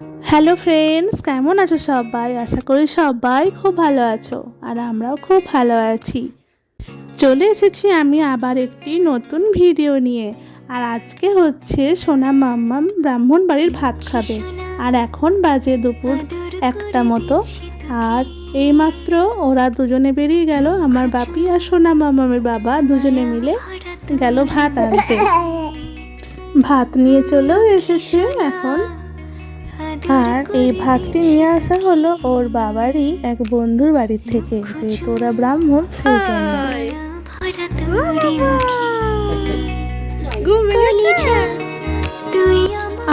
Hello friends, কেমন আছো সবাই? আশা করি সবাই খুব ভালো আছো, আর আমরাও খুব ভালো আছি। চলে এসেছি আমি আবার একটি নতুন ভিডিও নিয়ে। আর আজকে হচ্ছে সোনা মাম্মাম ব্রাহ্মণ বাড়ির ভাত খাবে। আর এখন বাজে দুপুর 1টা মতো। আর এইমাত্র ওরা দুজনে বেরিয়ে গেল, আমার বাপি আর সোনা মাম্মামের বাবা দুজনে মিলে গেল ভাত আনতে। ভাত নিয়ে চলেও এসেছে এখন। আর এই ভাতটি নিয়ে আসা হলো ওর বাবারই এক বন্ধুর বাড়ির থেকে, যেহেতু ওরা ব্রাহ্মণ সেই জন্য।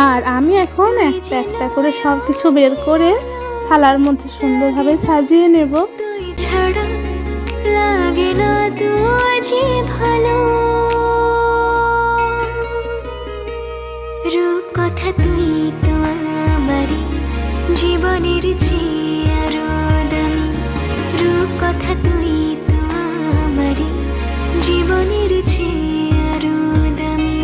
আর আমি এখন একটা একটা করে সব কিছু বের করে থালার মধ্যে সুন্দরভাবে সাজিয়ে নেব। লাগে না তো যে ভালো রূপ কথা তুই তো আমারই জীবনের চেয়ে আরো দামি। রূপ কথা তুই তো আমারই জীবনের চেয়ে আরো দামি।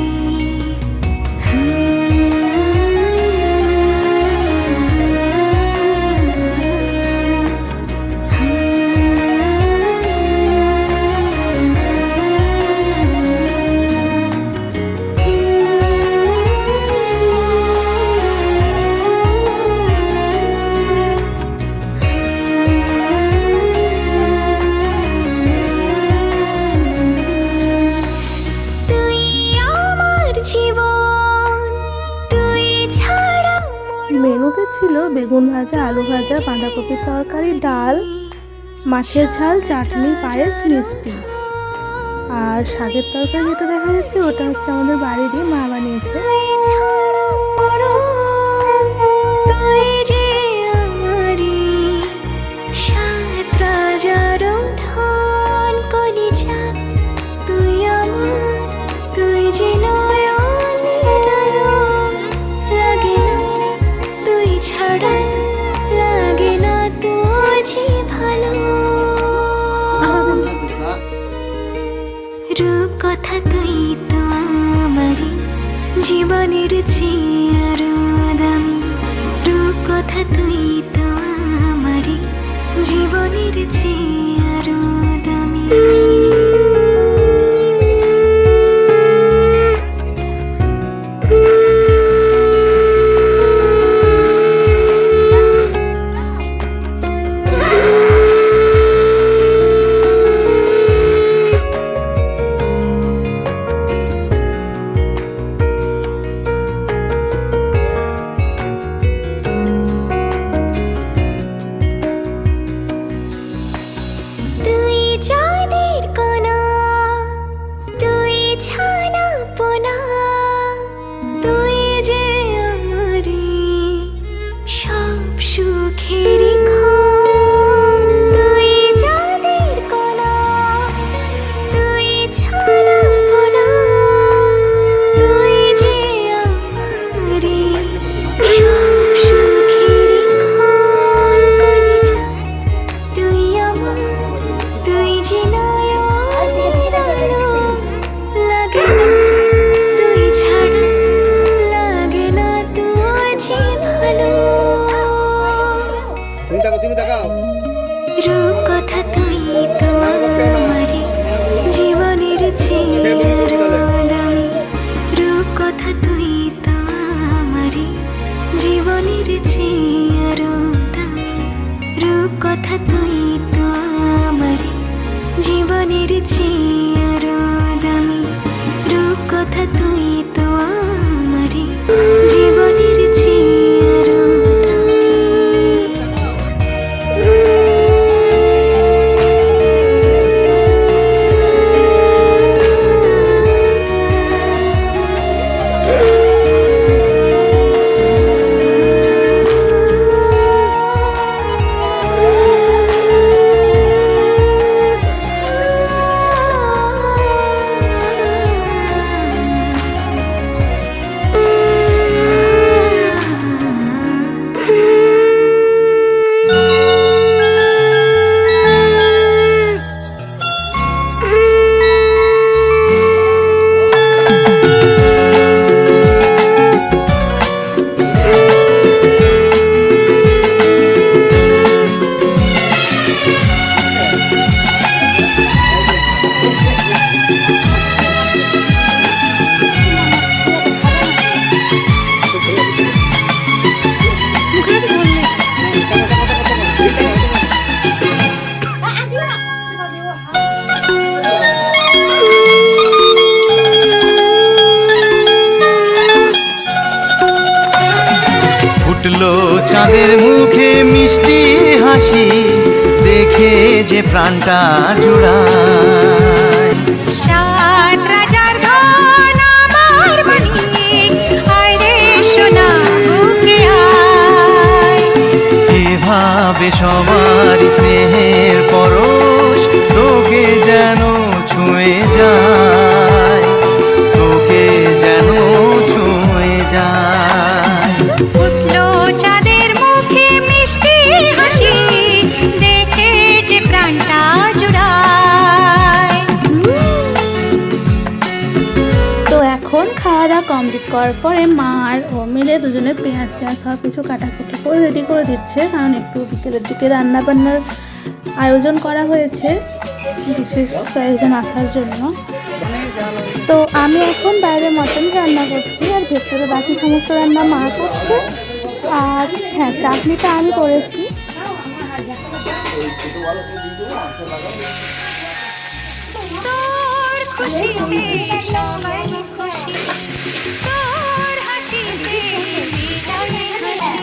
মেনুতে ছিল বেগুন ভাজা, আলু ভাজা, বাঁধাকপির তরকারি, ডাল, মাছের ঝাল, চাটনি, পায়েস, মিষ্টি। আর শাকের তরকারি যেটা দেখা যাচ্ছে ওটা হচ্ছে আমাদের বাড়িরই মা বানিয়েছে। রূপ কথা তুই তো আমারই জীবনের চেয়ে আরো দামি। রূপ কথা তুই তো আমারই জীবনের চেয়ে আরো দামি। রূপ কথা তুই তো আমারই জীবনের চেয়ে আরো দামি। রূপ কথা তুই তো আমারই জীবনের চেয়ে আরো দামি। রূপ কথা তুই তো আমারই জীবনের চেয়ে আরো দামি। রূপ কথা তুই তো আমারই জীবনের চেয়ে আরো ফুটলো চাঁদের মুখে মিষ্টি হাসি, দেখে যে প্রাণটা জুড়ায়। সাত রাজার ধন আমার মানিক, আয় রে সোনা বুকে আয়। এভাবে সবার স্নেহের পরশ তোকে যেন ছুঁয়ে যায়, তোকে যেন ছুঁয়ে যায়। ফুটলো চাঁদের মুখে মিষ্টি হাসি, দেখে যে প্রাণটা জুড়ায়। তো এখন খাওয়া দাওয়া কমপ্লিট করার পরে মা আর ও মিলে দুজনে পেঁয়াজ টেঁয়াজ সব কিছু কাটাকুটি করে রেডি করে দিচ্ছে, কারণ একটু বিকেলের দিকে রান্না বান্নার আয়োজন করা হয়েছে বিশেষ কয়েকজন আসার জন্য। তো আমি এখন বাইরে মটন রান্না করছি আর ভেতরে বাকি সমস্ত রান্না মা করছে। আর হ্যাঁ, চাটনিটা আমি করেছি। তোর খুশিতে সবাই খুশি, তোর হাসিতে বিদায় হাসি।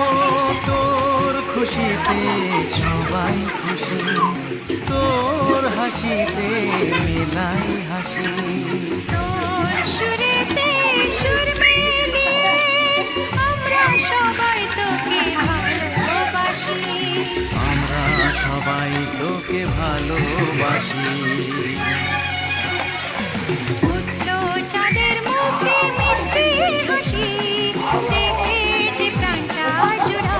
ও তোর খুশিতে সবাই খুশি, তোর হাসিতে মেলাই হাসি। তোর সুরেতে সুর মিলিয়ে আমরা সবাই তোকে ভালোবাসি। আমরা সবাই তোকে ভালোবাসি। ফুটলো চাঁদের মুখে মিষ্টি হাসি, দেখে যে প্রাণটা জুড়ায়।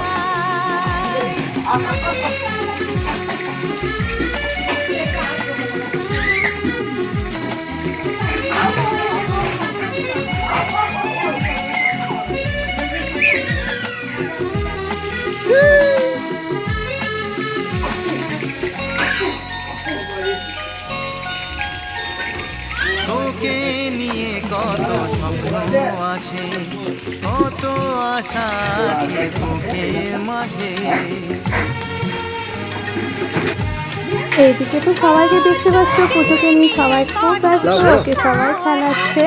তোকে নিয়ে কত স্বপ্ন আছে, কত আশা আছে বুকের মাঝে। এইদিকে তো সবাইকে দেখতে পাচ্ছ, পুজোকে নিয়ে সবাই খুব ব্যস্ত, ওকে সবাই খেলাচ্ছে,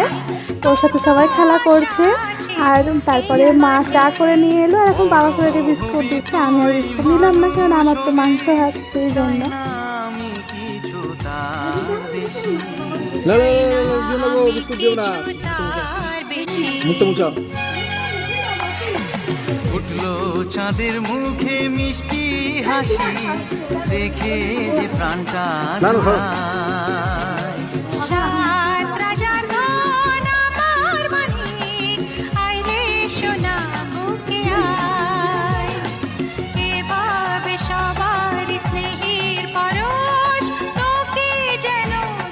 ওর সাথে সবাই খেলা করছে। আর তারপরে মা চা করে নিয়ে এলো, আর এখন বাবা সবাইকে বিস্কুট দিচ্ছে। আমি আর বিস্কুট নিলাম না, কারণ আমার তো মাংস হাত, সেই জন্য। আমি কিছু তার বেশি। বিস্কুট দিও না, তার বেশি মুখটা মুছা। ফুটলো চাঁদের মুখে মিষ্টি হাসি, দেখে যে প্রাণটা জুড়ায়। সাত রাজার ধন আমার মানিক, আয় রে সোনা বুকে আয়। এভাবে সবার স্নেহের পরশ তোকে যেন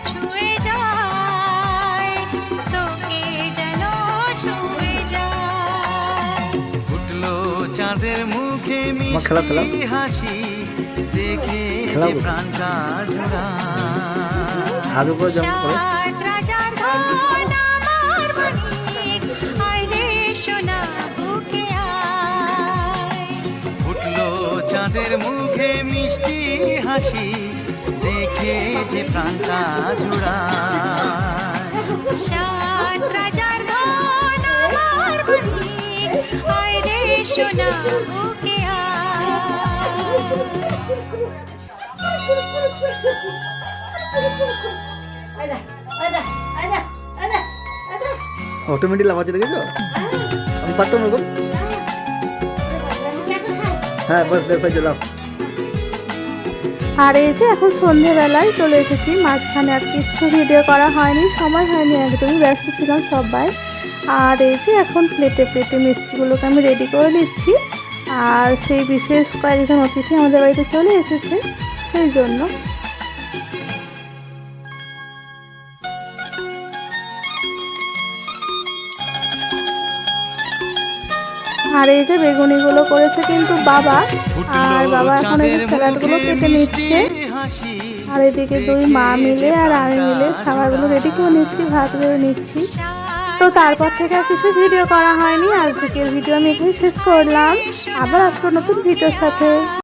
ছুঁয়ে যায়, তোকে যেন ছুঁয়ে যায়। ফুটলো চাঁদের মুখে খেলা, খেলা। মিষ্টি হাসি, দেখে খেলা যে বলো। প্রাণটা জুড়ায়। হাত উপরে জাম্প করে। সাত রাজার ধন আমার মানিক, আয় রে সোনা বুকে আয়। ফুটলো চাঁদের মুখে মিষ্টি হাসি, দেখে যে প্রাণটা জুড়ায়। সাত রাজার ধন আমার মানিক, আয় রে সোনা বুকে অটোমেটিক লাফাচ্ছে দেখেছো? আমি পারতাম ওরকম। হ্যাঁ বাস দেখ ভাই চলাম। আর এই যে এখন সন্ধেবেলায় চলে এসেছি, মাঝখানে আর কিচ্ছু ভিডিও করা হয়নি, সময় হয়নি, একদমই ব্যস্ত ছিলাম সবাই। আর এই যে এখন প্লেটে প্লেটে মিষ্টিগুলোকে আমি রেডি করে দিচ্ছি। আর সেই বিশেষ কয়েকজন অতিথি আমাদের বাড়িতে চলে এসেছে, সেই জন্য। আর এই যে বেগুনিগুলো করেছে কিন্তু বাবা, আর বাবা এখন এই যে স্যালাডগুলো কেটে নিচ্ছে। আর এদিকে দুই মা মিলে আর আমি মিলে খাবারগুলো রেডি করে নিচ্ছি, ভাতগুলো নিচ্ছি। তো তারপর থেকে আর কিছু ভিডিও করা হয়নি। আজকের ভিডিও আমি এখানে শেষ করলাম, আবার আসবো নতুন ভিডিওর সাথে।